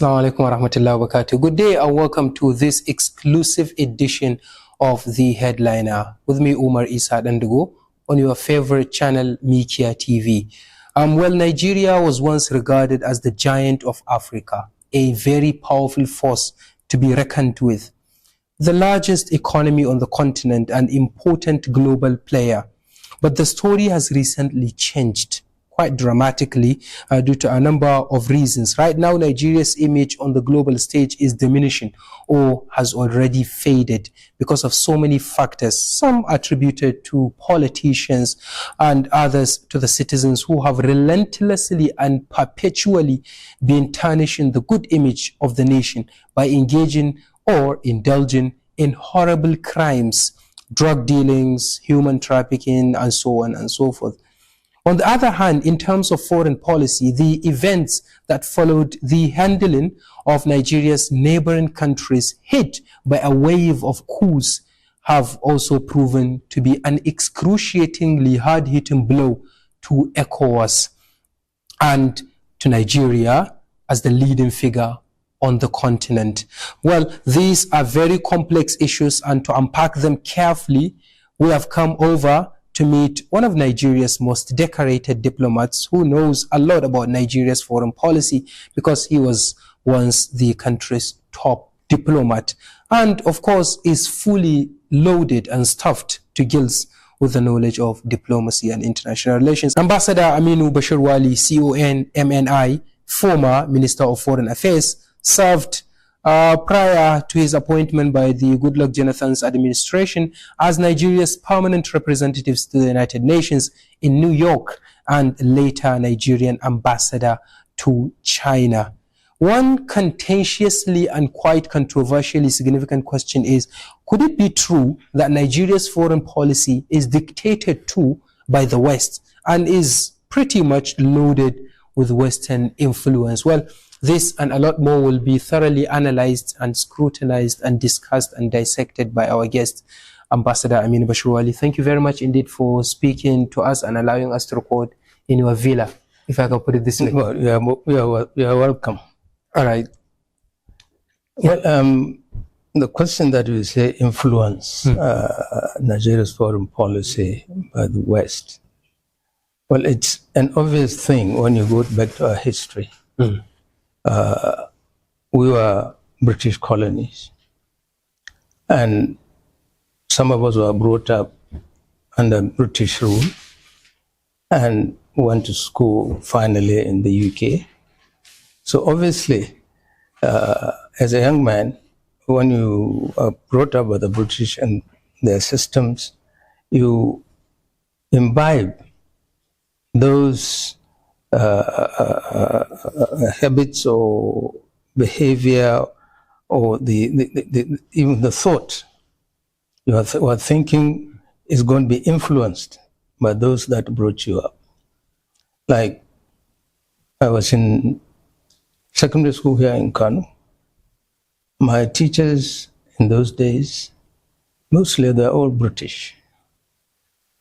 Assalamu alaikum wa rahmatullahi wa barakatuh. Good day and welcome to this exclusive edition of The Headliner. With me, Umar Isa Dandago, on your favorite channel, Mikia TV. Well, Nigeria was once regarded as the giant of Africa, a very powerful force to be reckoned with. The largest economy on the continent and important global player. But the story has recently changed quite dramatically due to a number of reasons. Right now, Nigeria's image on the global stage is diminishing or has already faded because of so many factors, some attributed to politicians and others to the citizens who have relentlessly and perpetually been tarnishing the good image of the nation by engaging or indulging in horrible crimes, drug dealings, human trafficking, and so on and so forth. On the other hand, in terms of foreign policy, the events that followed the handling of Nigeria's neighboring countries hit by a wave of coups have also proven to be an excruciatingly hard-hitting blow to ECOWAS and to Nigeria as the leading figure on the continent. Well, these are very complex issues, and to unpack them carefully, we have come over to meet one of Nigeria's most decorated diplomats who knows a lot about Nigeria's foreign policy because he was once the country's top diplomat and, of course, is fully loaded and stuffed to gills with the knowledge of diplomacy and international relations. Ambassador Aminu Bashir Wali, CON, MNI, former Minister of Foreign Affairs, served prior to his appointment by the Goodluck Jonathan's administration as Nigeria's permanent representatives to the United Nations in New York and later Nigerian ambassador to China. One contentiously and quite controversially significant question is, could it be true that Nigeria's foreign policy is dictated to by the West and is pretty much loaded with Western influence? Well, this and a lot more will be thoroughly analyzed and scrutinized and discussed and dissected by our guest, Ambassador Aminu Bashir Wali. Thank you very much indeed for speaking to us and allowing us to record in your villa, if I can put it this way. Well, you are welcome. All right. Well, the question that you say influence Nigeria's foreign policy by the West. Well, it's an obvious thing when you go back to our history. We were British colonies, and some of us were brought up under British rule and went to school finally in the UK. So obviously, as a young man, when you are brought up by the British and their systems, you imbibe those habits or behavior or even the thought you are thinking is going to be influenced by those that brought you up. Like, I was in secondary school here in Kano. My teachers in those days, mostly they're all British.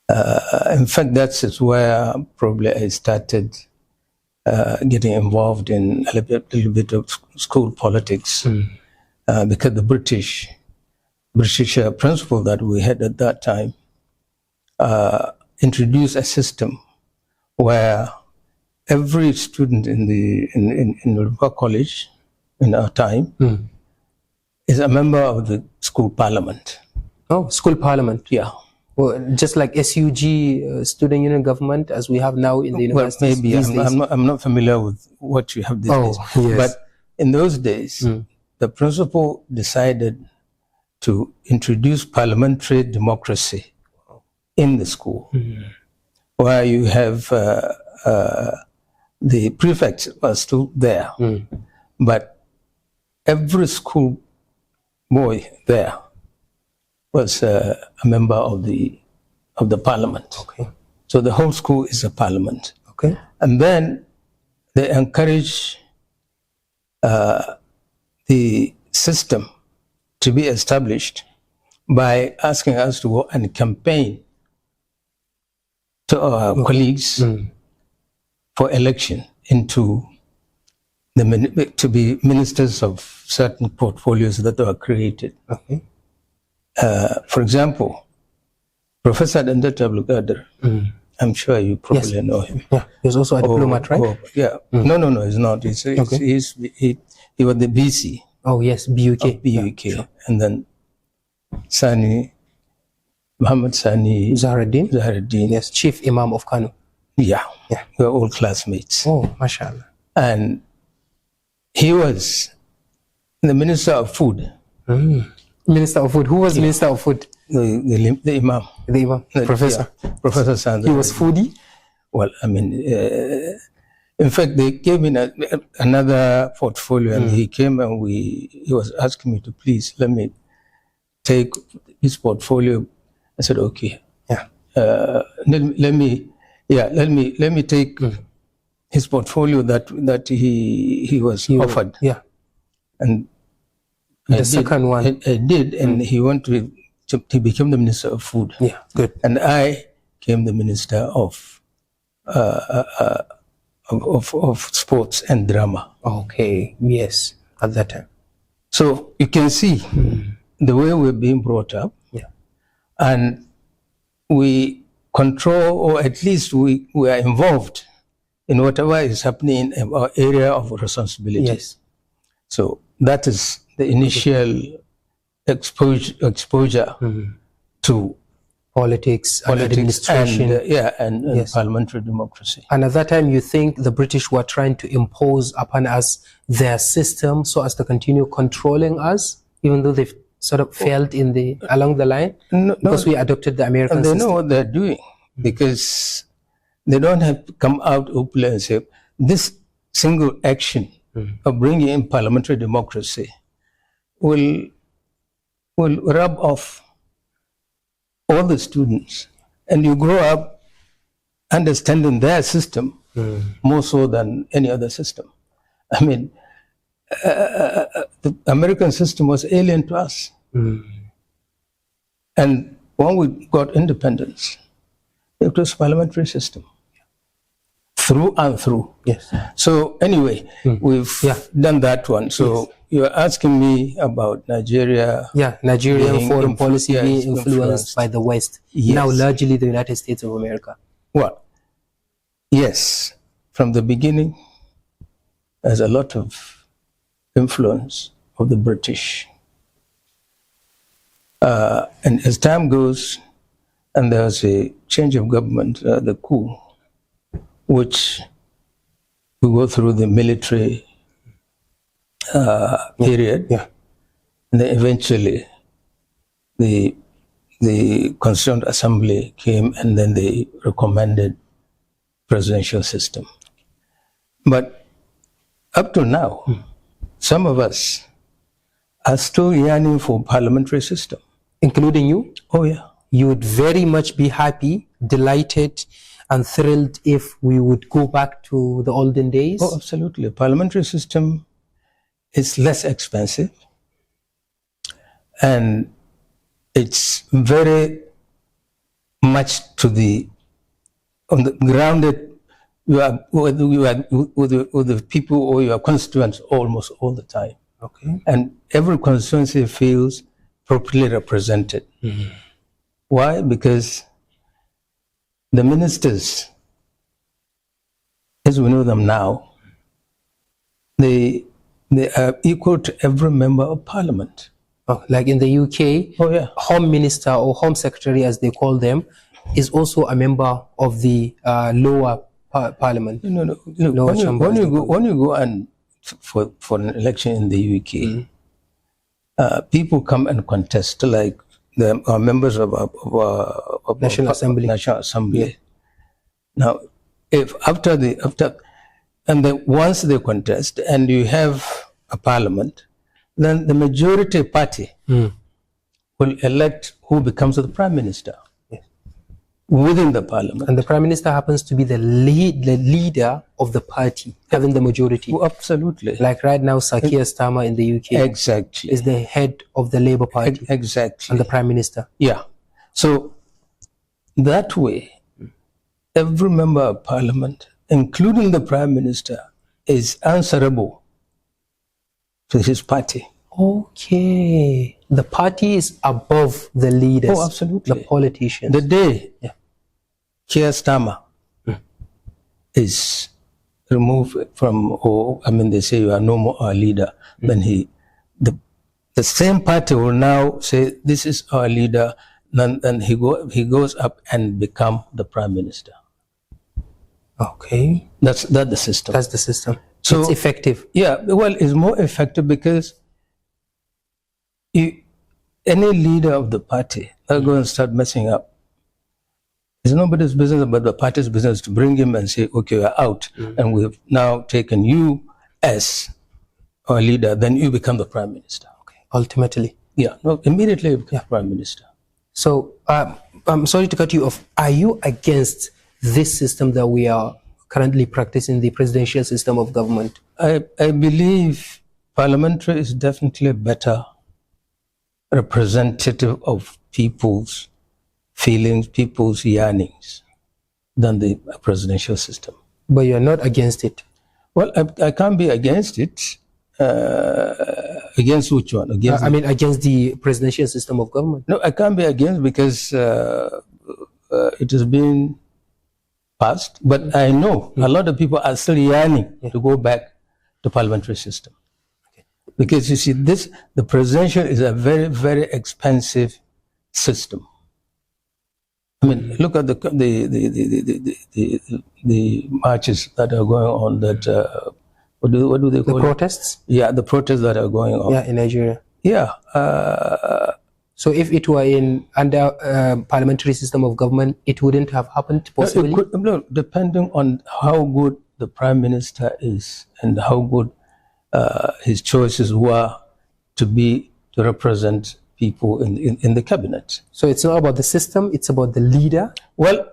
In fact, that's where probably I started getting involved in a little bit of school politics because the British principle that we had at that time introduced a system where every student in the local college in our time is a member of the school parliament. Oh, school parliament. Yeah. Well, just like SUG, student union government, as we have now in the universities. Well, maybe I'm not familiar with what you have these days. Yes. But in those days, the principal decided to introduce parliamentary democracy in the school, where you have the prefects are still there, but every school boy there was a member of the parliament. Okay. So the whole school is a parliament. Okay. And then they encourage the system to be established by asking us to go and campaign to our colleagues for election into to be ministers of certain portfolios that were created. Okay. For example, Professor Dandago, I'm sure you probably know him. Yeah, he's also a diplomat, right? Yeah. No, he's not. He was the BC. Oh, yes, BUK. BUK. Yeah, sure. And then Muhammad Sani Zahraddin. Yes, Chief Imam of Kano. Yeah. We were all classmates. Oh, mashallah. And he was the Minister of Food. Minister of Food. Who was Minister of Food? The Imam. The Imam. Professor. Yeah. Professor Sandra. He was foodie? Well, I mean, in fact, they gave me another portfolio, and he came and he was asking me to please let me take his portfolio. I said, okay. Yeah. Let me take his portfolio that he was offered. Yeah. And the second one. I did, and he became the Minister of Food. Yeah, good. And I became the Minister of Sports and Drama. Okay, yes, at that time. So you can see the way we're being brought up. Yeah. And we control, or at least we are involved in whatever is happening in our area of responsibility. Yes. So that is the initial exposure to politics and administration. And parliamentary democracy. And at that time, you think the British were trying to impose upon us their system so as to continue controlling us, even though they've sort of failed along the line? Because we adopted the American system. They know what they're doing, because they don't have to come out openly and say, this single action of bringing in parliamentary democracy will rub off all the students, and you grow up understanding their system more so than any other system. I mean, the American system was alien to us. And when we got independence, it was parliamentary system. Through and through. Yes. So anyway, we've done that one. So you're asking me about Nigeria. Yeah, Nigerian foreign policy being influenced by the West. Yes. Now largely the United States of America. Well, yes. From the beginning, there's a lot of influence of the British. And as time goes, and there's a change of government, the coup, which we go through the military period, and then eventually the Constituent Assembly came, and then they recommended presidential system. But up to now, some of us are still yearning for parliamentary system. Including you? Oh, yeah. You would very much be happy, delighted, and thrilled if we would go back to the olden days? Oh, absolutely. Parliamentary system is less expensive, and it's very much grounded. You are with the people or your constituents almost all the time. Okay. And every constituency feels properly represented. Why? Because the ministers, as we know them now, they are equal to every member of parliament. Oh, like in the UK, Home Minister or Home Secretary, as they call them, is also a member of the lower parliament. No. When you go and for an election in the UK, people come and contest, like our members of National Assembly. Yeah. Now, if once they contest and you have a parliament, then the majority party will elect who becomes the prime minister within the parliament. And the prime minister happens to be the leader of the party, having the majority. Oh, absolutely. Like right now, Sir Keir Starmer in the UK is the head of the Labour Party. Exactly. And the prime minister. Yeah. So that way, every member of parliament, including the prime minister, is answerable to his party. Okay. The party is above the leaders. Oh, absolutely. The politicians. The day Keir Starmer is removed from, they say you are no more our leader, then the same party will now say this is our leader, then he goes up and become the prime minister. Okay. That's the system. That's the system. So it's effective. Yeah, well, it's more effective because any leader of the party are going to start messing up. It's nobody's business but the party's business to bring him and say, okay, we're out, and we've now taken you as our leader, then you become the prime minister. Okay. Ultimately. Yeah, no, immediately you become prime minister. So, I'm sorry to cut you off. Are you against this system that we are currently practicing, the presidential system of government? I believe parliamentary is definitely a better representative of people's feelings, people's yearnings than the presidential system. But you're not against it? Well, I can't be against it. Against which one? Against the presidential system of government. No, I can't be against because it has been passed. But I know a lot of people are still yearning to go back to parliamentary system. Okay. Because you see, the presidential is a very, very expensive system. I mean, look at the marches that are going on. That what do they call the protests? Yeah, the protests that are going on. Yeah, in Nigeria. Yeah. So if it were under parliamentary system of government, it wouldn't have happened possibly? No, depending on how good the prime minister is and how good his choices were to represent people in the cabinet. So it's not about the system, it's about the leader? Well,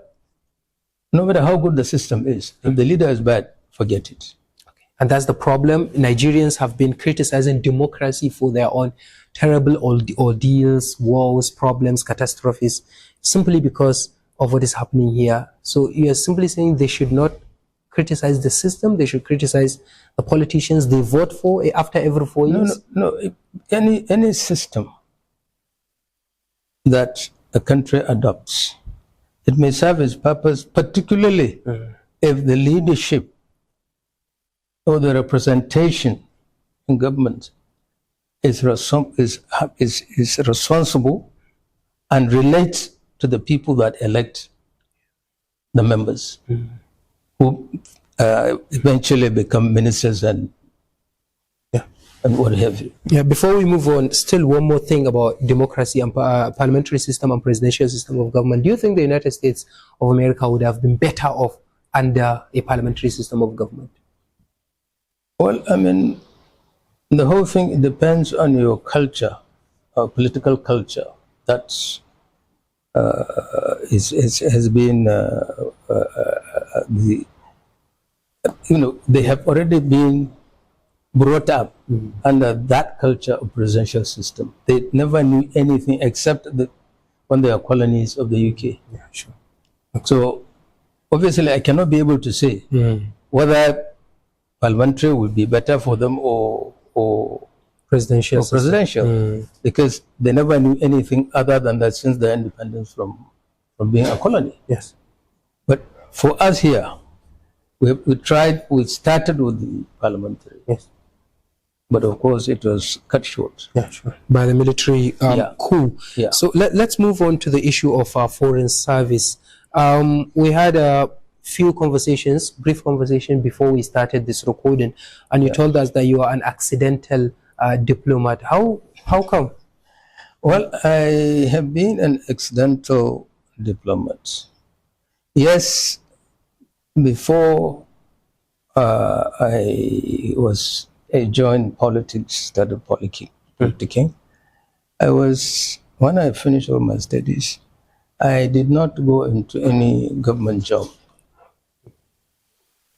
no matter how good the system is, if the leader is bad, forget it. Okay. And that's the problem. Nigerians have been criticizing democracy for their own terrible ordeals, wars, problems, catastrophes, simply because of what is happening here. So you are simply saying they should not criticize the system, they should criticize the politicians they vote for after every 4 years? No. Any system that a country adopts, it may serve its purpose, particularly if the leadership or the representation in government is responsible and relates to the people that elect the members, who eventually become ministers and what have you. Yeah, before we move on, still one more thing about democracy and parliamentary system and presidential system of government. Do you think the United States of America would have been better off under a parliamentary system of government? Well, the whole thing depends on your culture, political culture. That's has been they have already been brought up under that culture of presidential system. They never knew anything except when they are colonies of the UK. Yeah, sure. Okay. So obviously I cannot be able to say whether parliamentary would be better for them or presidential, because they never knew anything other than that since their independence from being a colony. Yes. But for us here, we started with the parliamentary. Yes. But of course, it was cut short. Yeah, sure. By the military coup. Yeah. So let's move on to the issue of our foreign service. We had a few conversations, brief conversation before we started this recording, and you told us that you are an accidental diplomat. How come? Well, I have been an accidental diplomat. Yes, before I joined politics, started politicking. When I finished all my studies, I did not go into any government job.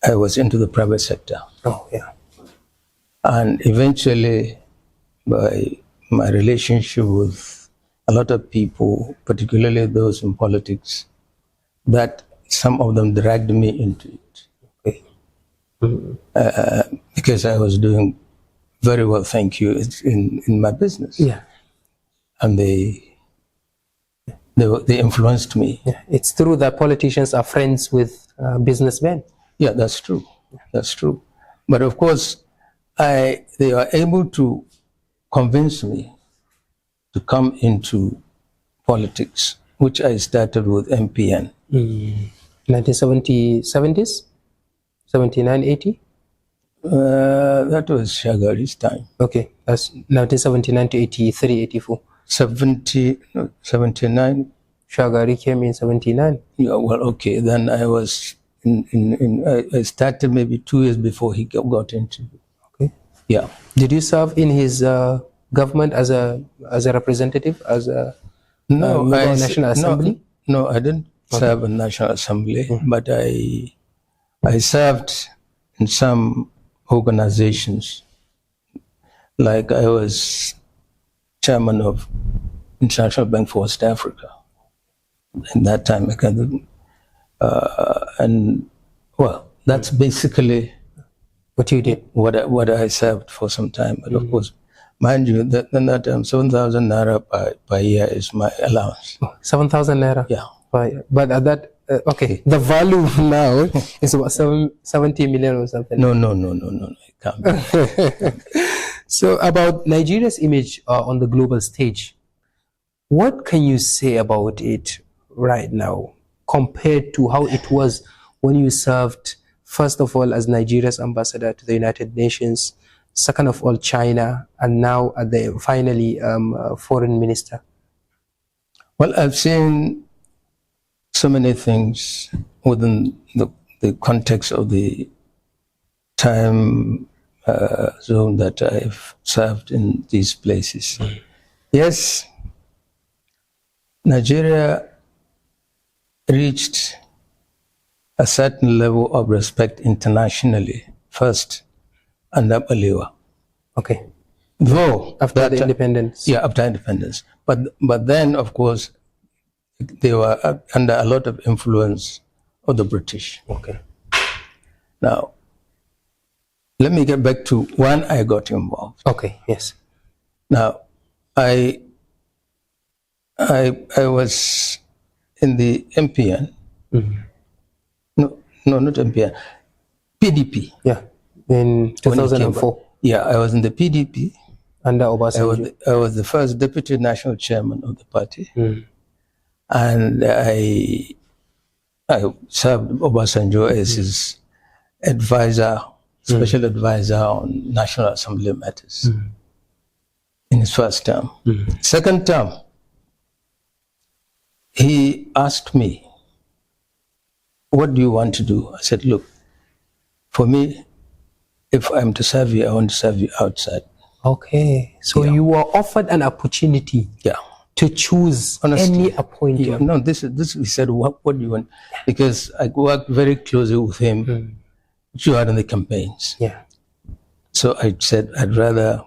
I was into the private sector. Oh, yeah. And eventually, by my relationship with a lot of people, particularly those in politics, that some of them dragged me into it. Okay. Because I was doing very well, thank you, in my business. Yeah. And they influenced me. Yeah. It's true that politicians are friends with businessmen. Yeah, that's true. That's true. But of course, they are able to convince me to come into politics, which I started with MPN. 1970s? 79, 80? That was Shagari's time. Okay, that's 1979 to 83, 84. 79. Shagari came in 79. Yeah, well, okay. Then I was I started maybe 2 years before he got into. Okay. Yeah. Did you serve in his government as a representative, as a National Assembly? No, I didn't serve in National Assembly, but I served in some organizations. Like I was chairman of International Bank for West Africa. In that time, and well, that's basically what you did. What I served for some time. But of course, mind you, that 7,000 naira per year is my allowance. 7,000 naira. Yeah. But at that, okay, the value now is about 70 million or something. No, it can't be. So about Nigeria's image on the global stage, what can you say about it right now compared to how it was when you served, first of all, as Nigeria's ambassador to the United Nations, second of all, China, and now at the finally foreign minister? Well, I've seen so many things within the context of the time zone that I've served in these places. Yes, Nigeria reached a certain level of respect internationally first under Baliwa. Okay. Though after the independence. Yeah, after independence. But then, of course, they were under a lot of influence of the British. Okay. Now, let me get back to when I got involved. Okay, yes. Now, I was in the MPN. No, not MPN. PDP. Yeah, in 2004. Yeah, I was in the PDP. Under Obasanjo. I was the first deputy national chairman of the party. And I served Obasanjo as his advisor, special advisor on National Assembly matters in his first term. Second term, he asked me, what do you want to do? I said, look, for me, if I'm to serve you, I want to serve you outside. Okay, so you were offered an opportunity to choose any appointment. Yeah, no, this he said, what do you want? Because I worked very closely with him during the campaigns. Yeah. So I said, I'd rather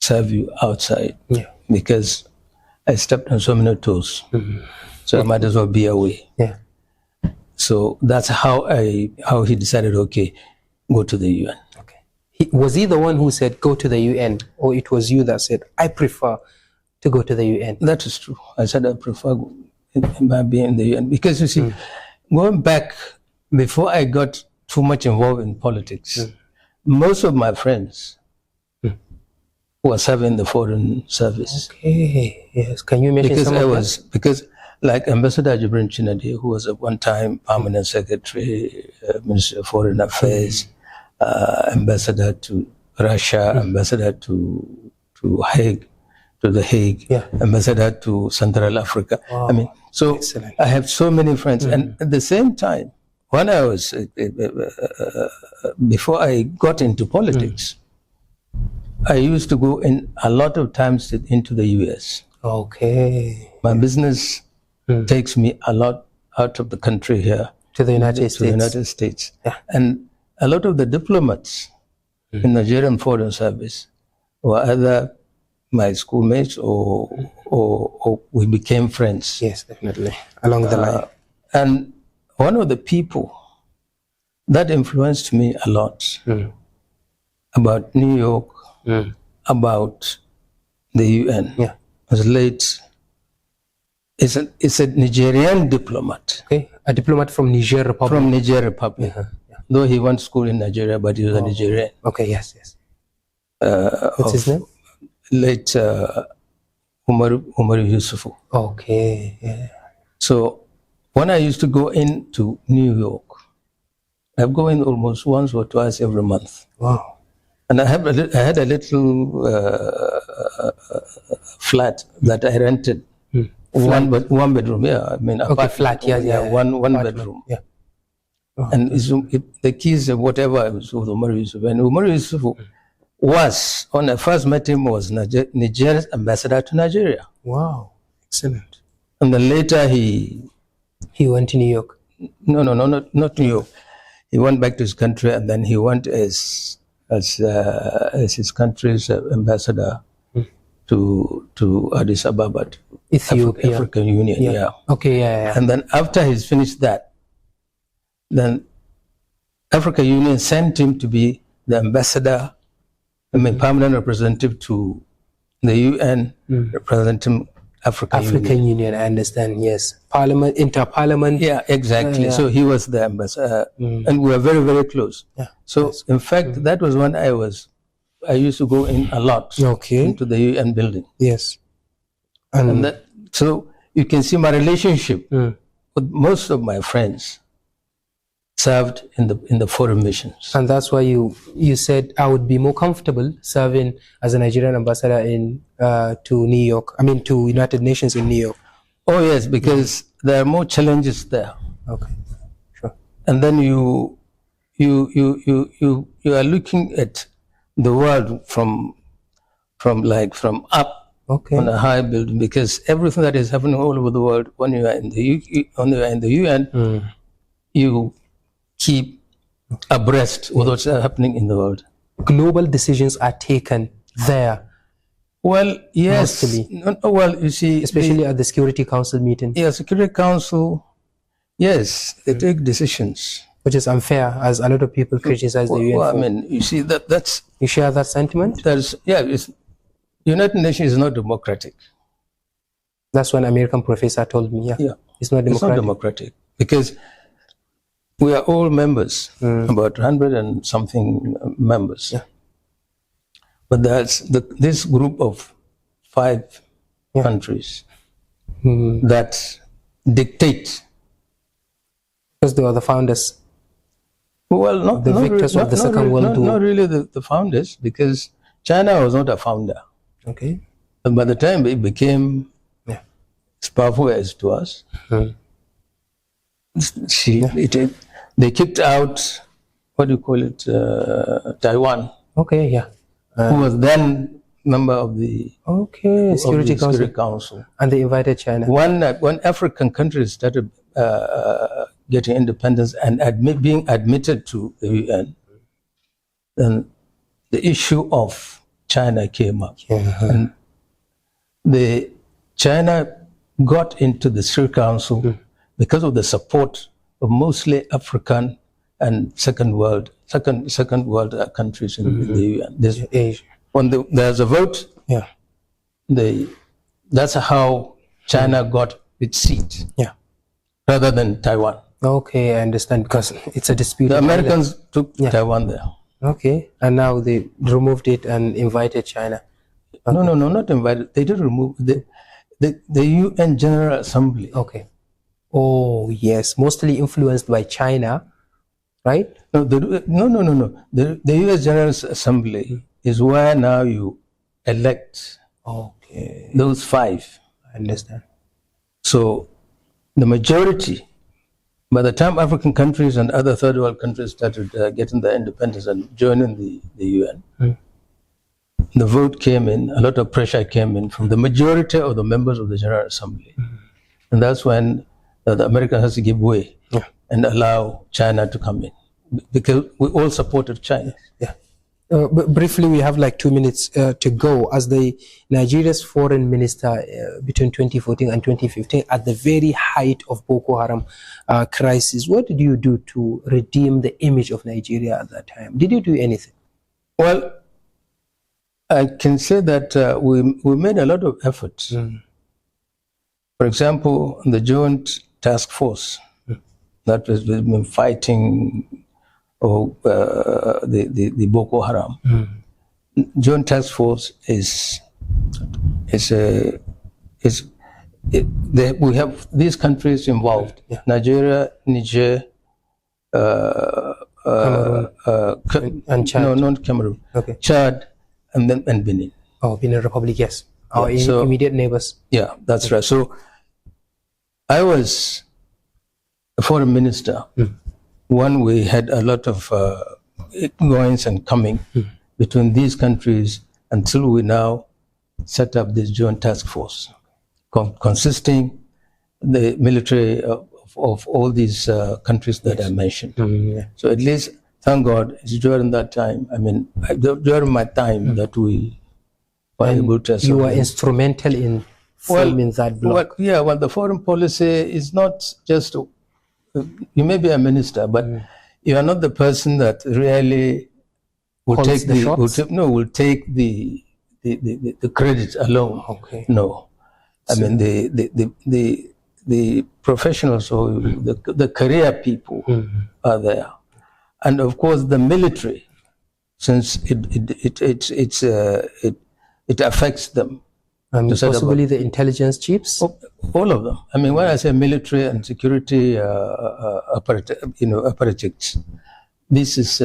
serve you outside because I stepped on so many toes. So I might as well be away. Yeah. So that's how he decided, okay, go to the UN. Okay. Was he the one who said, go to the UN? Or it was you that said, I prefer to go to the UN? That is true. I said, I prefer being in the UN. Because you see, going back, before I got too much involved in politics, most of my friends were serving the foreign service. Okay, yes. Can you mention some of that? Because like Ambassador Jibrin Chinadi, who was at one time permanent secretary, Minister of Foreign Affairs, ambassador to Russia, ambassador to the Hague, ambassador to Central Africa. Wow. I mean, so excellent. I have so many friends. And at the same time, when I was, before I got into politics, I used to go in a lot of times into the US. Okay. My business takes me a lot out of the country here. To the United States. To the United States. Yeah. And a lot of the diplomats in Nigerian Foreign Service were either my schoolmates or we became friends. Yes, definitely. Along the line. And one of the people that influenced me a lot about New York, about the UN. Yeah. Was late. It's a Nigerian diplomat. Okay, a diplomat from Niger Republic. From Niger Republic. Yeah. Though he went to school in Nigeria, but he was a Nigerian. Okay, yes. What's his name? Late Umar Yusufu. Okay, yeah. So when I used to go into New York, I've go in almost once or twice every month. Wow. And I had a little flat that I rented. One bedroom, yeah. I mean, okay, flat, yeah. One bedroom. Yeah. Oh, and the keys of whatever was with Umar Yusuf. And Umar Yusuf was, when I first met him, was Nigeria's ambassador to Nigeria. Wow, excellent. And then later he went to New York. No, not New York. He went back to his country, and then he went as his country's ambassador to Addis Ababa, Ethiopia. African Union. Yeah. Okay, yeah. And then after he's finished that, then African Union sent him to be the ambassador, permanent representative to the UN, representing African Union. I understand. Yes, Parliament, Interparliament. Yeah, exactly. So he was the ambassador, and we were very, very close. Yeah. So in fact, that was when I used to go in a lot. Okay. Into the UN building. Yes. And so you can see my relationship with most of my friends served in the foreign missions. And that's why you said I would be more comfortable serving as a Nigerian ambassador to New York. I mean, to United Nations in New York. Oh yes, because there are more challenges there. Okay, sure. And then you are looking at the world from up. Okay. On a high building, because everything that is happening all over the world, when you are in the UN, you keep abreast with what's happening in the world. Global decisions are taken there. Well, yes. Mostly. Well, you see, especially at the Security Council meeting. Yeah, Security Council. Yes, they take decisions, which is unfair, as a lot of people criticize the UN. Well, I mean, you see that's. You share that sentiment? United Nations is not democratic. That's what an American professor told me. Yeah. It's not democratic. It's not democratic because we are all members, about 100 and something members. Yeah. But there's this group of 5 countries that dictate. Because they are the founders. Well, not the victors of the Second World War. Not really the founders, because China was not a founder. Okay. And by the time it became as powerful as it was, they kicked out, what do you call it, Taiwan. Okay, yeah. Who was then member of the Security Council. And they invited China. When African countries started getting independence and being admitted to the UN, then the issue of China came up. And China got into the Security Council because of the support of mostly African and second world countries in the UN. When there's a vote, that's how China got its seat, rather than Taiwan. Okay, I understand, because it's a dispute. The Americans took Taiwan there. Okay, and now they removed it and invited China. Okay. No, not invited. They did remove the UN General Assembly. Okay. Oh yes, mostly influenced by China, right? No. The US General Assembly is where now you elect. Okay. Those 5. I understand. So the majority. By the time African countries and other third world countries started getting their independence and joining the UN, the vote came in, a lot of pressure came in from the majority of the members of the General Assembly. And that's when the Americans has to give way and allow China to come in, because we all supported China. Yeah. But briefly, we have like 2 minutes to go. As the Nigeria's foreign minister between 2014 and 2015, at the very height of Boko Haram crisis, what did you do to redeem the image of Nigeria at that time? Did you do anything? Well, I can say that we made a lot of efforts. For example, the Joint Task Force that has been fighting the Boko Haram. Joint Task Force we have these countries involved: Nigeria, Niger, Cameroon, and Chad. No, not Cameroon. Okay. Chad, and Benin. Oh, Benin Republic, yes. Our immediate neighbors. Yeah, that's right. So I was a foreign minister when we had a lot of goings and coming between these countries until we now set up this joint task force consisting the military of all these countries that I mentioned. So at least, thank God, it's during that time, during my time that we were able to... You were instrumental in forming that bloc. Well, the foreign policy is not just... You may be a minister, but you are not the person that really will take the credit alone. Okay. No. The professionals or the career people are there. And of course the military, since it affects them. Possibly the intelligence chiefs? All of them. When I say military and security apparatus, this is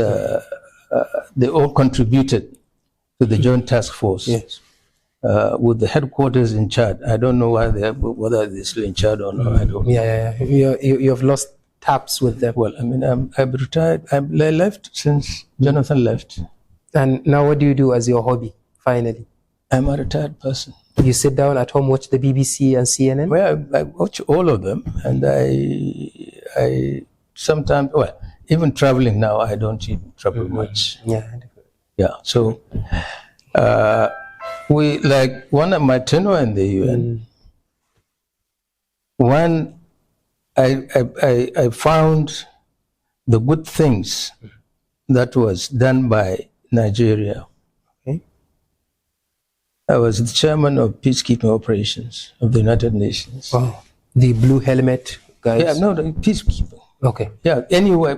they all contributed to the joint task force. Yes. With the headquarters in Chad. I don't know whether they're still in Chad or not. I don't know. Yeah. You have lost taps with them. Well, I've retired. I left since Jonathan left. And now what do you do as your hobby, finally? I'm a retired person. You sit down at home, watch the BBC and CNN? Well, I watch all of them, and I sometimes, even traveling now, I don't even travel much. Yeah. So, one of my tenure in the UN, when I found the good things that was done by Nigeria. Okay. I was the chairman of peacekeeping operations of the United Nations. Wow. The blue helmet guys? Yeah, no, the peacekeeping. Okay. Yeah, anywhere,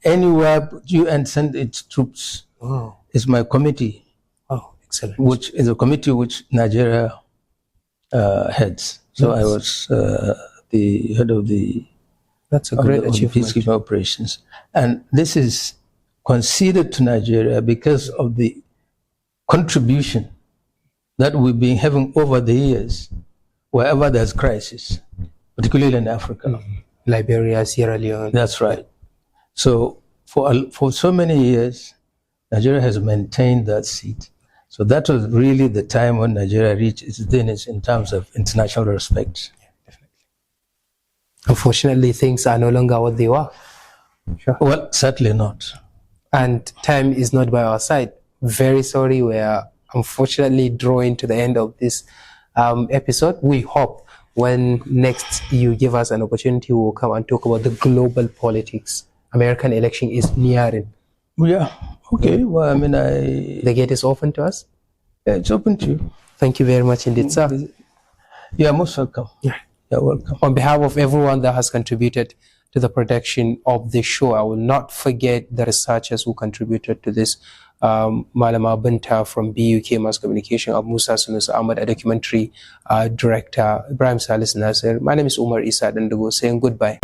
anywhere UN send its troops. Wow. It's my committee. Oh, excellent. Which is a committee which Nigeria heads. So I was the head of the... That's a great achievement. Peacekeeping operations. And this is conceded to Nigeria because of the contribution that we've been having over the years, wherever there's crisis, particularly in Africa. Liberia, Sierra Leone. That's right. So for so many years, Nigeria has maintained that seat. So that was really the time when Nigeria reached its zenith in terms of international respect. Yeah, definitely. Unfortunately, things are no longer what they were. Sure. Well, certainly not. And time is not by our side. Very sorry, we are unfortunately drawing to the end of this episode. We hope when next you give us an opportunity, we'll come and talk about the global politics. American election is nearing. Yeah, okay. Well, The gate is open to us? Yeah, it's open to you. Thank you very much indeed, sir. You're most welcome. Yeah. You're welcome. On behalf of everyone that has contributed to the production of this show, I will not forget the researchers who contributed to this. Malama Binta from BUK Mass Communication, Abu Musa Sunus Ahmad, a documentary director, Ibrahim Salis Nasir. My name is Umar Isa Dandago, saying goodbye.